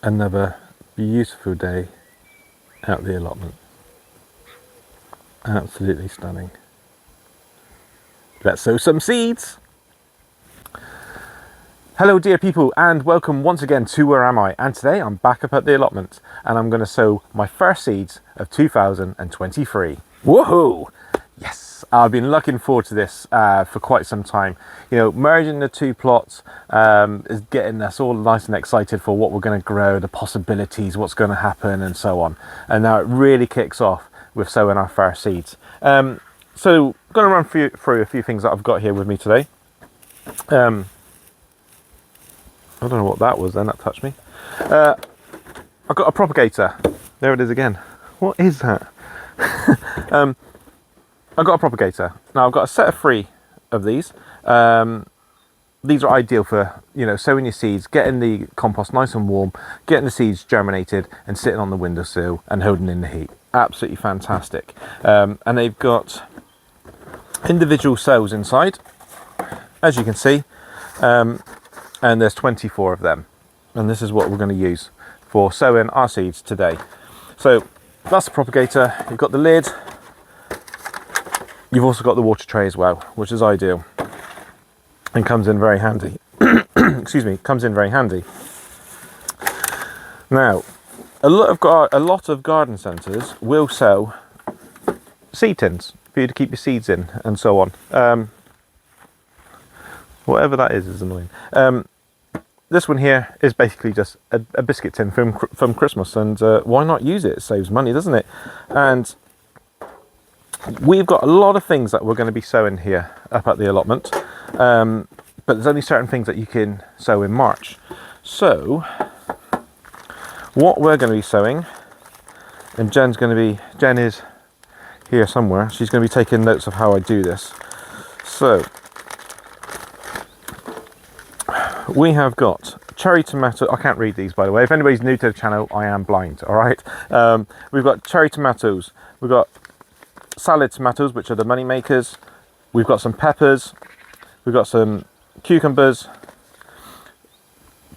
Another beautiful day out the allotment. Absolutely stunning. Let's sow some seeds. Hello dear people, and welcome once again to Where Am I? And today I'm back up at the allotment and I'm going to sow my first seeds of 2023. Woohoo! Yes, I've been looking forward to this for quite some time. You know, merging the two plots is getting us all nice and excited for what we're going to grow, the possibilities, what's going to happen and so on. And now it really kicks off with sowing our first seeds. So I'm going to run through a few things that I've got here with me today. I don't know what that was then, that touched me. I've got a propagator. There it is again. What is that? I've got a propagator. Now I've got a set of 3 of these. These are ideal for, you know, sowing your seeds, getting the compost nice and warm, getting the seeds germinated and sitting on the windowsill and holding in the heat. Absolutely fantastic. And they've got individual cells inside, as you can see. And there's 24 of them, and this is what we're going to use for sowing our seeds today. So that's the propagator. You've got the lid, you've also got the water tray as well, which is ideal and comes in very handy. Excuse me, comes in very handy. Now a lot of garden centres will sell seed tins for you to keep your seeds in and so on. Whatever that is annoying. This one here is basically just a biscuit tin from Christmas, and why not use it? It saves money, doesn't it? And we've got a lot of things that we're going to be sowing here up at the allotment, but there's only certain things that you can sow in March. So what we're going to be sowing, and Jen is here somewhere. She's going to be taking notes of how I do this. So we have got cherry tomato. I can't read these, by the way. If anybody's new to the channel, I am blind. All right. We've got cherry tomatoes. We've got salad tomatoes, which are the Moneymakers. We've got some peppers. We've got some cucumbers,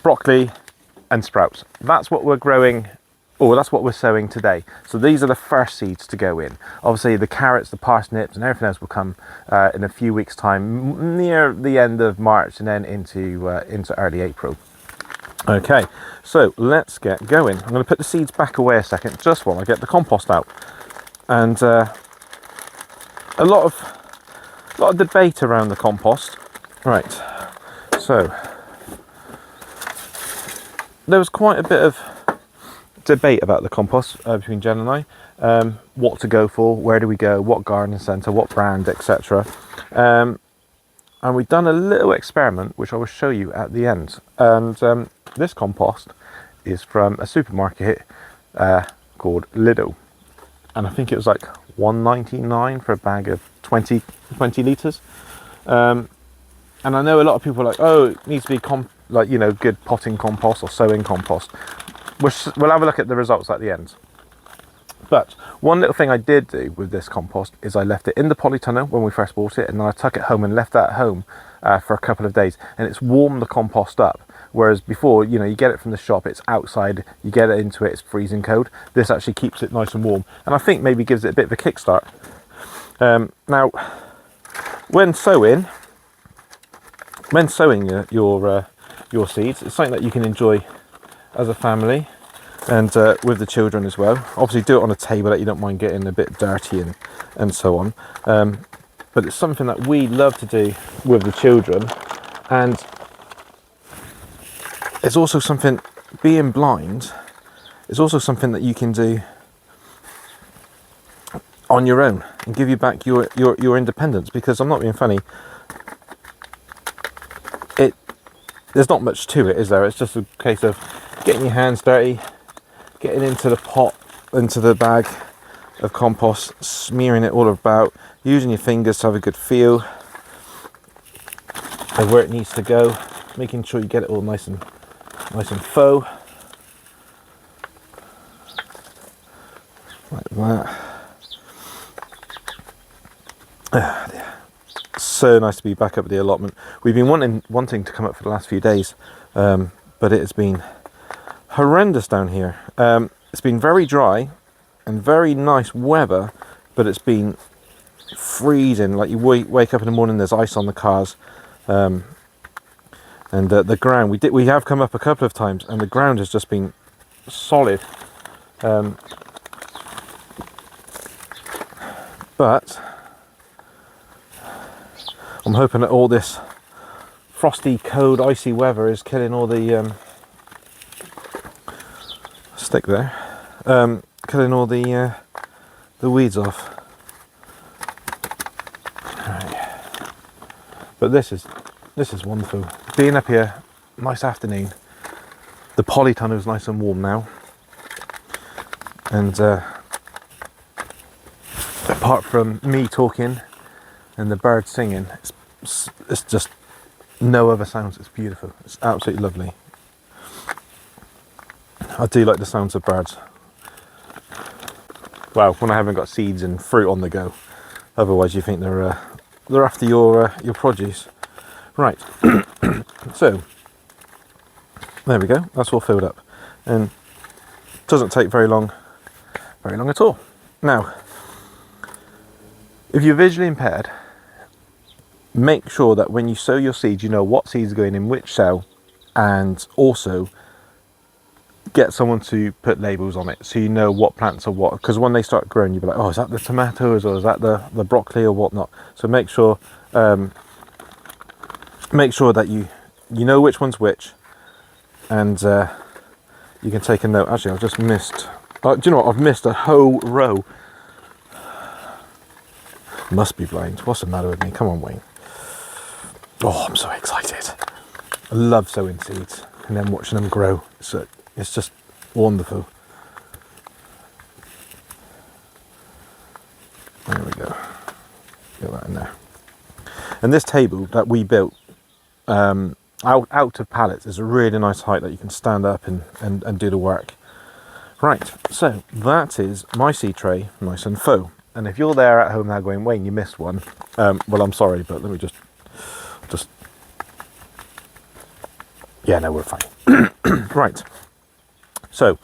broccoli, and sprouts. That's what we're growing. Oh, that's what we're sowing today. So these are the first seeds to go in. Obviously the carrots, the parsnips and everything else will come in a few weeks time, near the end of March and then into early April. Okay, so let's get going. I'm going to put the seeds back away a second, just while I get the compost out. And a lot of debate around the compost. Right, so there was quite a bit of debate about the compost between Jen and I, what to go for, where do we go, what garden centre, what brand, etc. And we've done a little experiment which I will show you at the end. And this compost is from a supermarket called Lidl, and I think it was like $1.99 for a bag of 20 litres. And I know a lot of people are like, oh, it needs to be good potting compost or sowing compost. We'll have a look at the results at the end. But one little thing I did do with this compost is I left it in the polytunnel when we first bought it, and then I took it home and left that at home for a couple of days, and it's warmed the compost up. Whereas before, you know, you get it from the shop, it's outside, you get it into it, it's freezing cold. This actually keeps it nice and warm, and I think maybe gives it a bit of a kickstart. Now, when sowing your seeds, it's something that you can enjoy as a family and with the children as well. Obviously do it on a table that you don't mind getting a bit dirty and so on, but it's something that we love to do with the children. And it's also something, being blind is also something that you can do on your own and give you back your independence, because I'm not being funny, there's not much to it, is there? It's just a case of getting your hands dirty, getting into the pot, into the bag of compost, smearing it all about, using your fingers to have a good feel of where it needs to go, making sure you get it all nice and faux, like that. So nice to be back up at the allotment. We've been wanting to come up for the last few days, but it has been horrendous down here. It's been very dry and very nice weather, but it's been freezing. Like you wake up in the morning, there's ice on the cars, and the ground. We have come up a couple of times, and the ground has just been solid. But I'm hoping that all this frosty, cold, icy weather is killing all the stick there, killing all the weeds off. Right. But this is wonderful. Being up here, nice afternoon. The polytunnel is nice and warm now, and apart from me talking and the birds singing, it's just no other sounds. It's beautiful. It's absolutely lovely. I do like the sounds of birds. Well, when I haven't got seeds and fruit on the go. Otherwise, you think they're after your produce. Right. So there we go. That's all filled up, and it doesn't take very long at all. Now, if you're visually impaired, make sure that when you sow your seeds, you know what seeds are going in which cell, and also get someone to put labels on it so you know what plants are what. Because when they start growing, you'll be like, oh, is that the tomatoes or is that the broccoli or whatnot? So make sure that you know which one's which, and you can take a note. Actually, I've just missed. Do you know what? I've missed a whole row. Must be blind. What's the matter with me? Come on, Wayne. Oh, I'm so excited. I love sowing seeds and then watching them grow. So it's just wonderful. There we go. Get that in there. And this table that we built out of pallets is a really nice height that you can stand up and do the work. Right, so that is my seed tray, nice and full. And if you're there at home now going, Wayne, you missed one, well, I'm sorry, but let me just yeah, no, we're fine. Right, so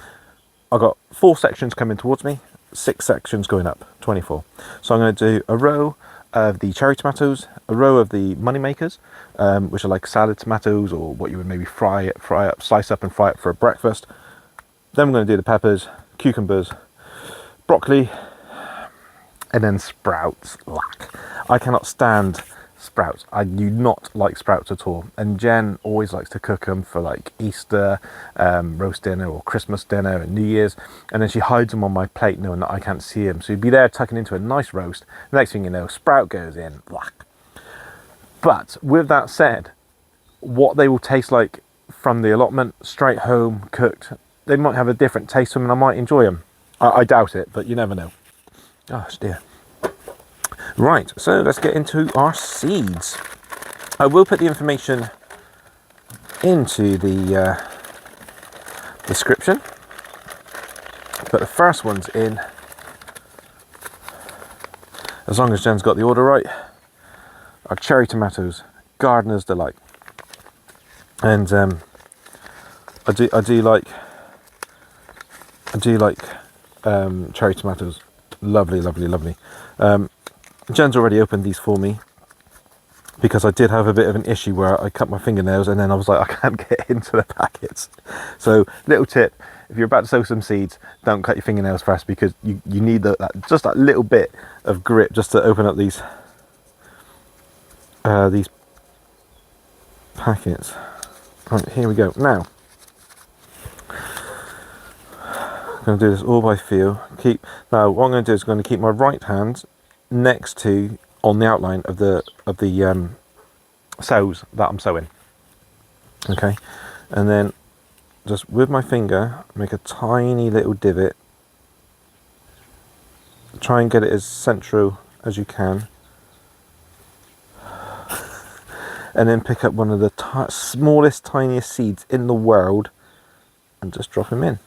I've got 4 sections coming towards me, 6 sections going up, 24. So I'm going to do a row of the cherry tomatoes, a row of the Moneymakers, which are like salad tomatoes, or what you would maybe fry up, slice up and fry up for a breakfast. Then we're going to do the peppers, cucumbers, broccoli, and then sprouts. I cannot stand sprouts. I do not like sprouts at all. And Jen always likes to cook them for like Easter, roast dinner, or Christmas dinner and New Year's. And then she hides them on my plate knowing that I can't see them. So you'd be there tucking into a nice roast. The next thing you know, sprout goes in. But with that said, what they will taste like from the allotment, straight home, cooked, they might have a different taste to them and I might enjoy them. I doubt it, but you never know. Gosh dear. Right, so let's get into our seeds. I will put the information into the description, but the first one's in, as long as Jen's got the order right, are cherry tomatoes, gardener's delight. And I do like cherry tomatoes. Lovely, lovely, lovely. Jen's already opened these for me because I did have a bit of an issue where I cut my fingernails and then I was like, I can't get into the packets. So little tip, if you're about to sow some seeds, don't cut your fingernails first, because you need just that little bit of grip just to open up these packets. Right, here we go. Now I'm going to do this all by feel. Now what I'm going to do is I'm going to keep my right hand next to, on the outline of the sows that I'm sowing. Okay, and then just with my finger make a tiny little divot. Try and get it as central as you can, and then pick up one of the smallest, tiniest seeds in the world and just drop them in.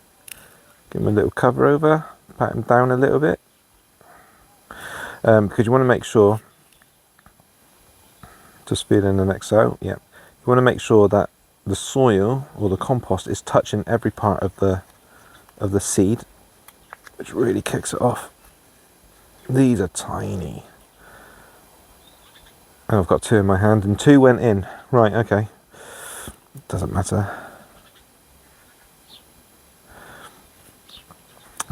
Give them a little cover over, pat them down a little bit, because you want to make sure, just feed in the next sow, yeah, you want to make sure that the soil or the compost is touching every part of the seed, which really kicks it off. These are tiny. And I've got 2 in my hand and 2 went in. Right, okay. Doesn't matter.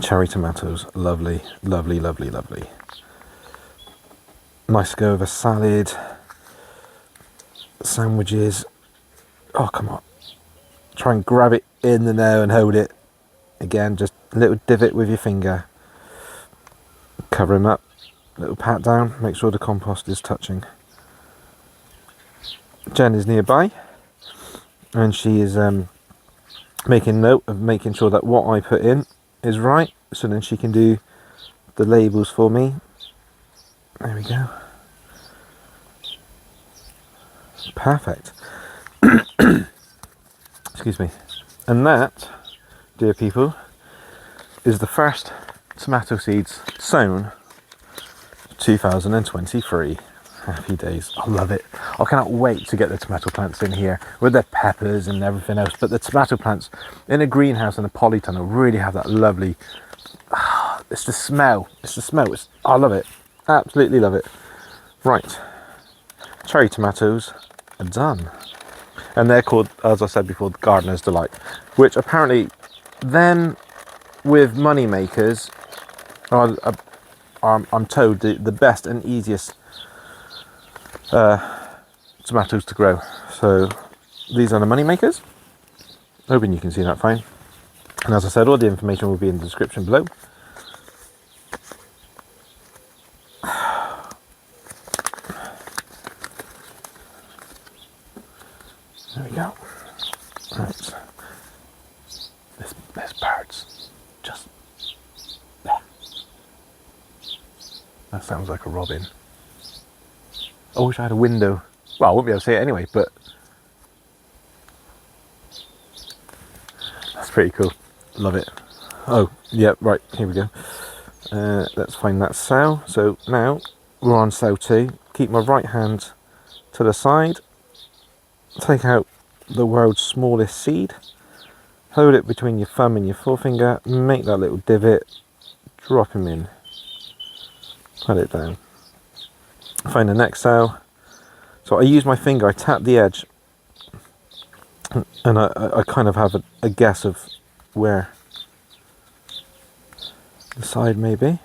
Cherry tomatoes, lovely, lovely, lovely, lovely. Nice to go over salad, sandwiches. Oh, come on. Try and grab it in the now and hold it. Again, just a little divot with your finger. Cover him up. Little pat down. Make sure the compost is touching. Jen is nearby. And she is making note of making sure that what I put in is right. So then she can do the labels for me. There we go. Perfect. Excuse me. And that, dear people, is the first tomato seeds sown 2023. Happy days. I love it. I cannot wait to get the tomato plants in here with their peppers and everything else. But the tomato plants in a greenhouse and a polytunnel really have that lovely, it's the smell. It's the smell. I love it. Absolutely love it. Right. Cherry tomatoes are done. And they're called, as I said before, the Gardener's Delight, which apparently then with Moneymakers are, I'm told, the best and easiest tomatoes to grow. So these are the Moneymakers. Hoping you can see that fine. And as I said, all the information will be in the description below. There we go. Right. There's birds. Just there. That sounds like a robin. I wish I had a window. Well, I won't be able to see it anyway, but that's pretty cool. Love it. Oh, yeah, right, here we go. Let's find that sow. So now we're on sow 2. Keep my right hand to the side. Take out the world's smallest seed. Hold it between your thumb and your forefinger. Make that little divot. Drop him in. Put it down. Find the next sow. So I use my finger, I tap the edge, and I kind of have a guess of where the side may be.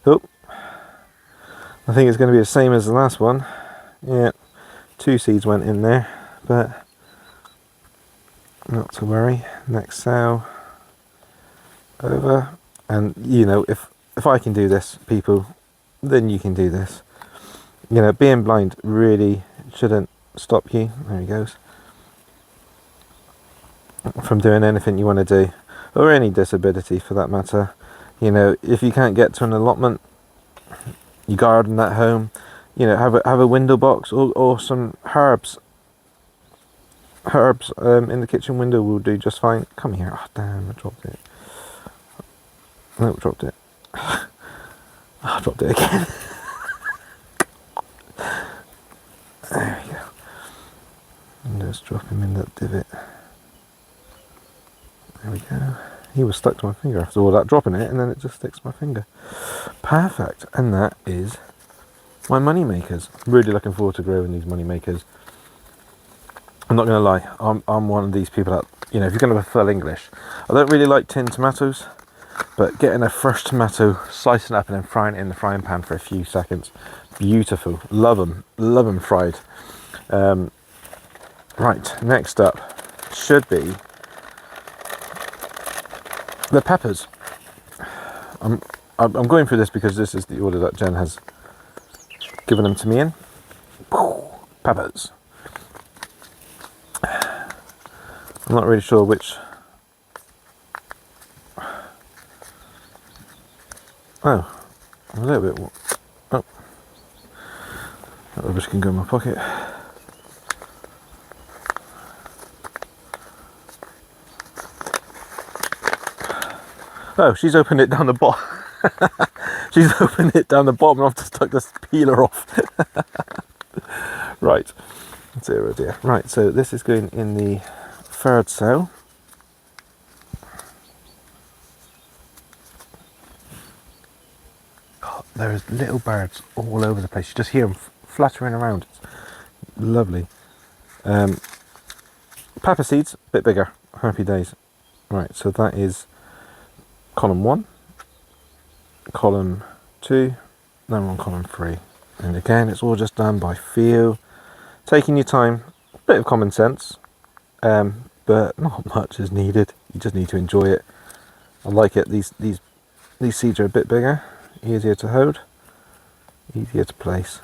Oh, I think it's going to be the same as the last one. Yeah, 2 seeds went in there, but not to worry. Next sow. Over. And you know, if I can do this, people, then you can do this. You know, being blind really shouldn't stop you. There he goes. From doing anything you want to do, or any disability for that matter. You know, if you can't get to an allotment, you garden at home. You know, have a window box or some herbs. Herbs in the kitchen window will do just fine. Come here. Oh damn! I dropped it. No, dropped it. Oh, I dropped it again. There we go. And just drop him in that divot. There we go. He was stuck to my finger after all that dropping it, and then it just sticks to my finger. Perfect. And that is my Moneymakers. Really looking forward to growing these Moneymakers. I'm not going to lie. I'm one of these people that, you know, if you're going to be full English, I don't really like tinned tomatoes, but getting a fresh tomato, slicing it up and then frying it in the frying pan for a few seconds. Beautiful. Love them fried. Right, next up should be the peppers. I'm going through this because this is the order that Jen has given them to me in. Peppers. I'm not really sure which. Oh, a little bit. Oh, that rubbish can go in my pocket. Oh, she's opened it down the bottom. She's opened it down the bottom and I've just took this peeler off. Right. Dear, oh dear. Right, so this is going in the third sow. God, there's little birds all over the place. You just hear them fluttering around. It's lovely. Pepper seeds, a bit bigger. Happy days. Right, so that is column 1, column 2, then we're on column 3. And again, it's all just done by feel, taking your time, a bit of common sense, but not much is needed. You just need to enjoy it. I like it. These seeds are a bit bigger, easier to hold, easier to place.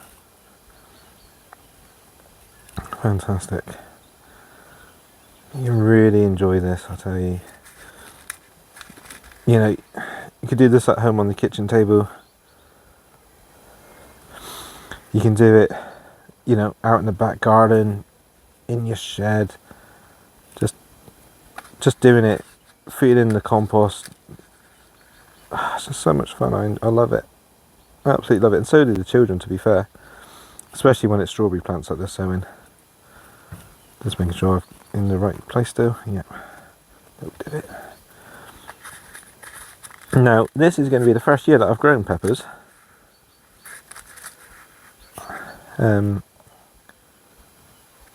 Fantastic. You can really enjoy this, I tell you. You know, you could do this at home on the kitchen table. You can do it, you know, out in the back garden, in your shed. Just doing it, feeding the compost. It's just so much fun. I love it. I absolutely love it. And so do the children, to be fair. Especially when it's strawberry plants that they're sowing. Just making sure I'm in the right place still. Yeah. That did it. Now, this is going to be the first year that I've grown peppers. I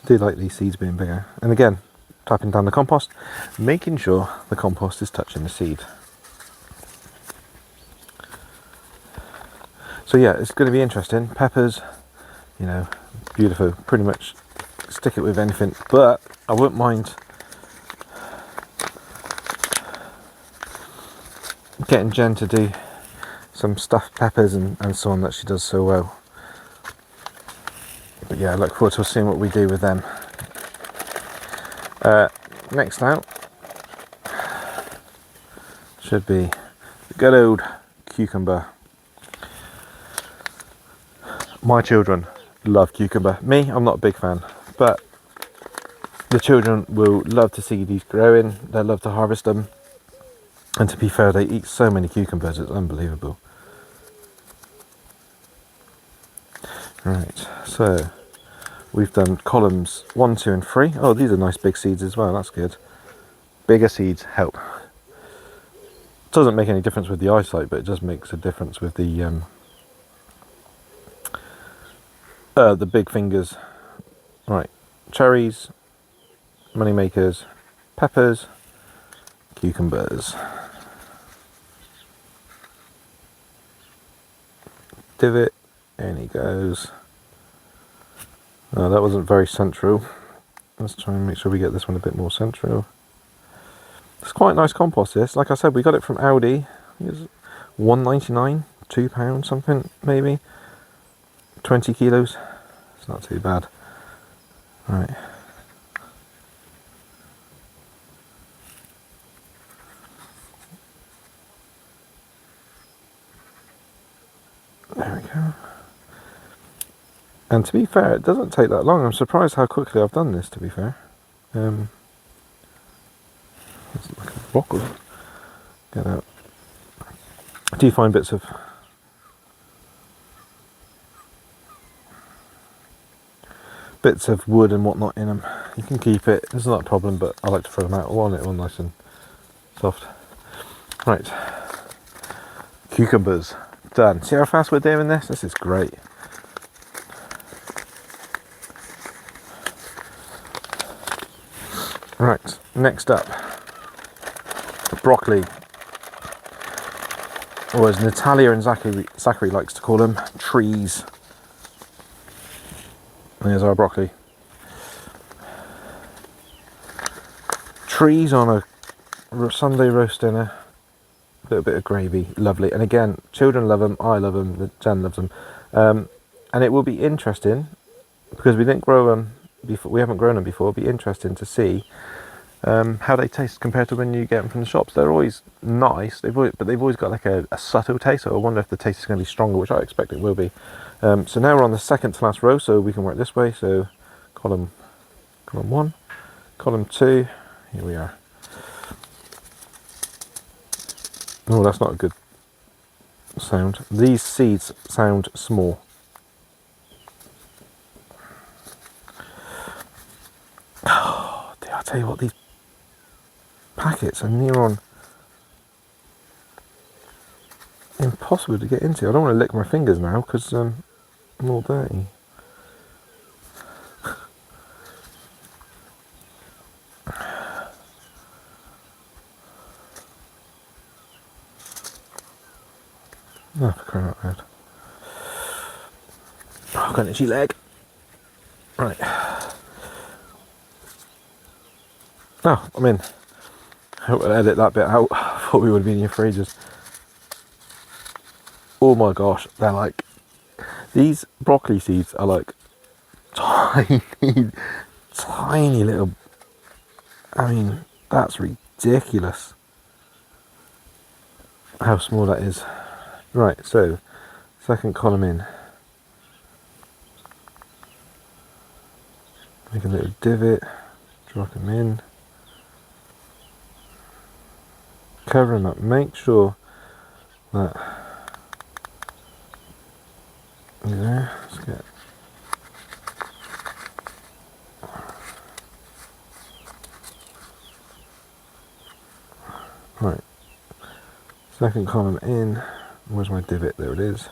do like these seeds being bigger. And again, tapping down the compost, making sure the compost is touching the seed. So yeah, it's going to be interesting. Peppers, you know, beautiful. Pretty much stick it with anything, but I wouldn't mind getting Jen to do some stuffed peppers and so on that she does so well. But yeah, I look forward to seeing what we do with them. Next out should be the good old cucumber. My children love cucumber. Me, I'm not a big fan, but the children will love to see these growing. They love to harvest them. And to be fair, they eat so many cucumbers, it's unbelievable. Right, so we've done columns 1, 2 and 3. Oh, these are nice big seeds as well, that's good. Bigger seeds help. Doesn't make any difference with the eyesight, but it just makes a difference with the big fingers. Right, cherries, moneymakers, peppers, cucumbers. Divot, and he goes. Oh, that wasn't very central. Let's try and make sure we get this one a bit more central. It's quite nice compost, this. Like I said, we got it from Aldi. It was £1.99, £2 something maybe. 20 kilos. It's not too bad. Right. There we go. And to be fair, it doesn't take that long. I'm surprised how quickly I've done this, to be fair. It's like a rock. Get out. I do find bits of wood and whatnot in them. You can keep it, it's not a problem, but I like to throw them out. I want it all nice and soft. Right. Cucumbers. Done. See how fast we're doing this? This is great. Right, next up, broccoli, or as Natalia and Zachary likes to call them, trees. There's our broccoli. Trees on a Sunday roast dinner, a little bit of gravy, lovely. And again, children love them, I love them, Jen loves them. And it will be interesting, because we didn't grow them before, we haven't grown them before. It'll be interesting to see how they taste compared to when you get them from the shops. They're always nice, but they've always got like a subtle taste, so I wonder if the taste is going to be stronger, which I expect it will be. So now we're on the second to last row, so we can work this way. So column 1, column 2, here we are. Oh, that's not a good sound. These seeds sound small. tell you what, these packets are near on impossible to get into. I don't want to lick my fingers now because I'm all dirty. Oh, for crying out loud. Oh, I've got an itchy leg. Right. Oh, I'm in. I hope I'll edit that bit out. I thought we would have been here for ages. Oh my gosh, they're like, these broccoli seeds are like tiny, tiny little, I mean, that's ridiculous how small that is. Right, so, second column in. Make a little divot, drop them in. Cover them up, make sure that, there, let's get, right, second column in, where's my divot, there it is.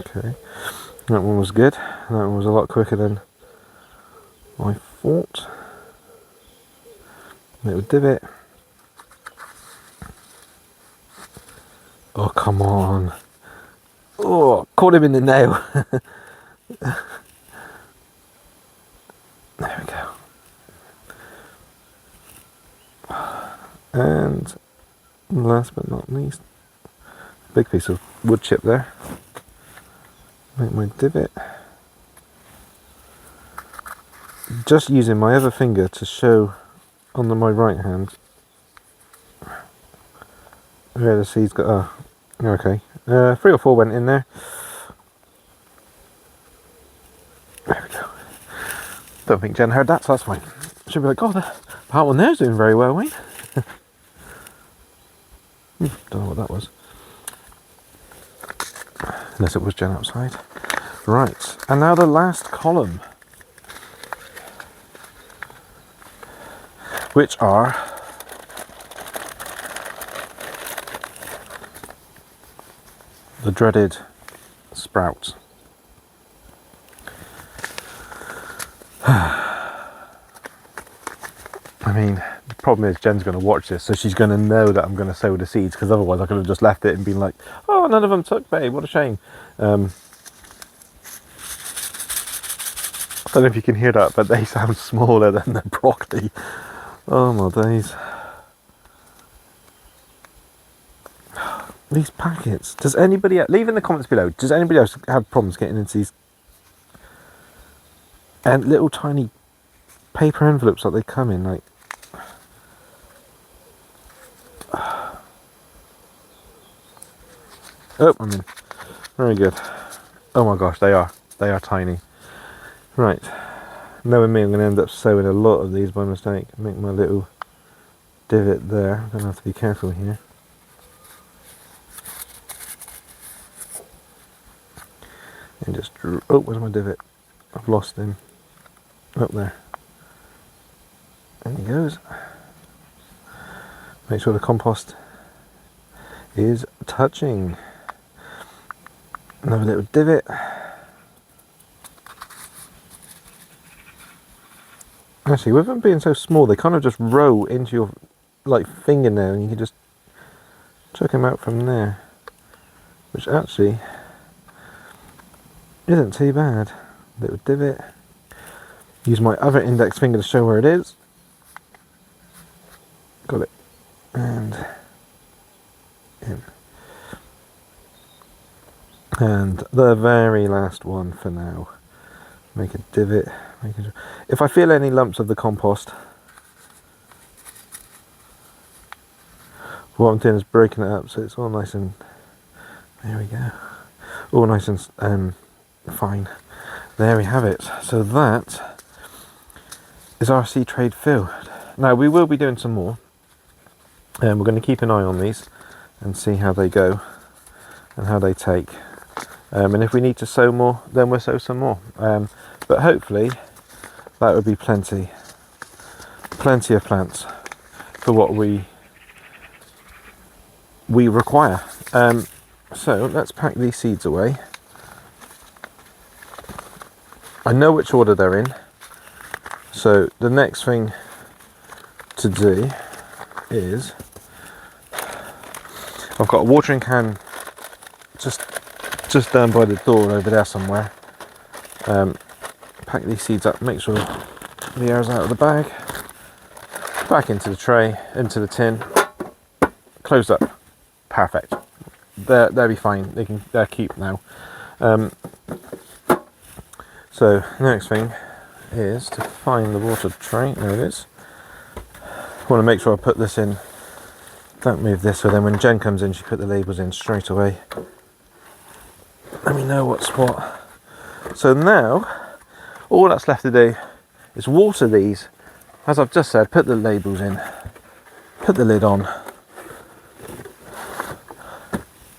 Okay, that one was good, that one was a lot quicker than I thought. Little divot. Oh, come on. Oh, caught him in the nail. There we go. And last but not least, big piece of wood chip there. Make my divot. Just using my other finger to show on my right hand where the seeds got. Oh, okay. 3 or 4 went in there. There we go. Don't think Jen heard that, so that's fine. She'll be like, oh, that one there's doing very well, Wayne. Don't know what that was. Unless it was Jen outside. Right, and now the last column, which are the dreaded sprouts. I mean, the problem is Jen's going to watch this, so she's going to know that I'm going to sow the seeds, because otherwise I could have just left it and been like, oh, none of them took, babe, what a shame. I don't know if you can hear that, but they sound smaller than the broccoli. Oh my days. These packets. Does anybody else, leave in the comments below, does anybody else have problems getting into these and little tiny paper envelopes that they come in, like, oh, I'm in. Very good. Oh my gosh, they are tiny. Right, knowing me, I'm going to end up sewing a lot of these by mistake. Make my little divot there. I'm going to have to be careful here. And just, oh, where's my divot? I've lost him. Up there. There he goes. Make sure the compost is touching. Another little divot. Actually, with them being so small, they kind of just roll into your like fingernail, and you can just chuck them out from there, which actually isn't too bad. Little divot. Use my other index finger to show where it is. Got it. And in. And the very last one for now. Make a divot. If I feel any lumps of the compost, what I'm doing is breaking it up so it's all nice and, there we go, all nice and fine. There we have it. So that is our seed trade filled. Now we will be doing some more, and we're going to keep an eye on these and see how they go and how they take. And if we need to sow more, then we'll sow some more. But hopefully that would be plenty of plants for what we require. So let's pack these seeds away. I know which order they're in, so the next thing to do is, I've got a watering can just down by the door over there somewhere. Pack these seeds up, make sure the air's out of the bag, back into the tray, into the tin, closed up, perfect. They'll be fine, they'll keep now. So next thing is to find the water tray. There it is. I want to make sure I put this in. Don't move this, so then when Jen comes in, she put the labels in straight away. Let me know what's what. So now, all that's left to do is water these. As I've just said, put the labels in, put the lid on.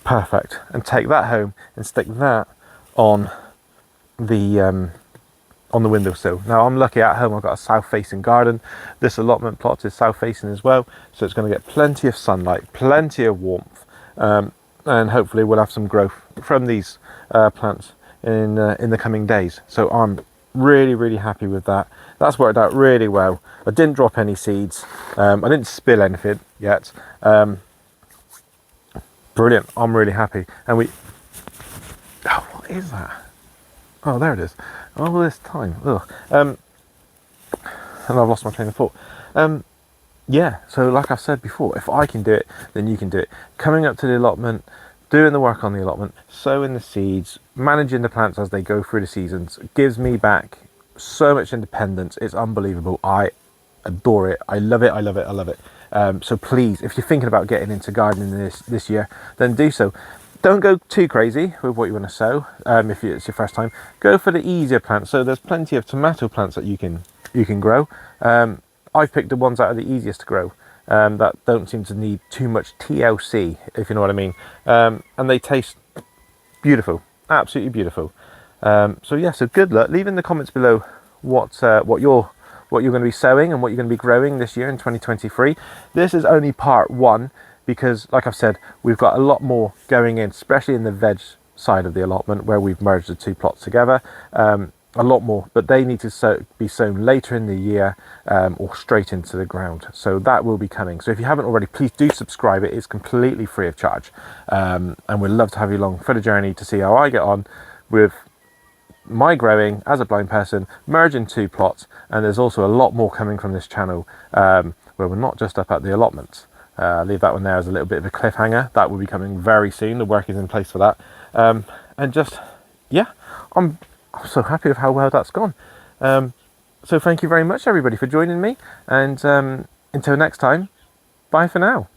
Perfect. And take that home and stick that on the windowsill. Now I'm lucky at home, I've got a south facing garden. This allotment plot is south facing as well, so it's going to get plenty of sunlight, plenty of warmth, and hopefully we'll have some growth from these plants in the coming days. So I'm really happy with that. That's worked out really well. I didn't drop any seeds, I didn't spill anything yet. Brilliant, I'm really happy. And what is that? Oh, there it is. All this time. Ugh. And I've lost my train of thought. Yeah, so like I said before, if I can do it, then you can do it. Coming up to the allotment, doing the work on the allotment, sowing the seeds, managing the plants as they go through the seasons, gives me back so much independence. It's unbelievable. I adore it. I love it. I love it. I love it. So please, if you're thinking about getting into gardening this year, then do so. Don't go too crazy with what you want to sow. If it's your first time, go for the easier plants. So there's plenty of tomato plants that you can grow. I've picked the ones that are the easiest to grow, that don't seem to need too much TLC, if you know what I mean. And they taste beautiful, absolutely beautiful. So yeah, so good luck. Leave in the comments below what you're going to be sowing and what you're going to be growing this year in 2023. This is only part one, because like I've said, we've got a lot more going in, especially in the veg side of the allotment where we've merged the two plots together. A lot more, but they need to be sown later in the year, or straight into the ground. So that will be coming. So if you haven't already, please do subscribe. It is completely free of charge. And we'd love to have you along for the journey to see how I get on with my growing as a blind person, merging two plots. And there's also a lot more coming from this channel, where we're not just up at the allotments. Leave that one there as a little bit of a cliffhanger. That will be coming very soon. The work is in place for that. And just, yeah, I'm so happy with how well that's gone. So thank you very much, everybody, for joining me. And until next time, bye for now.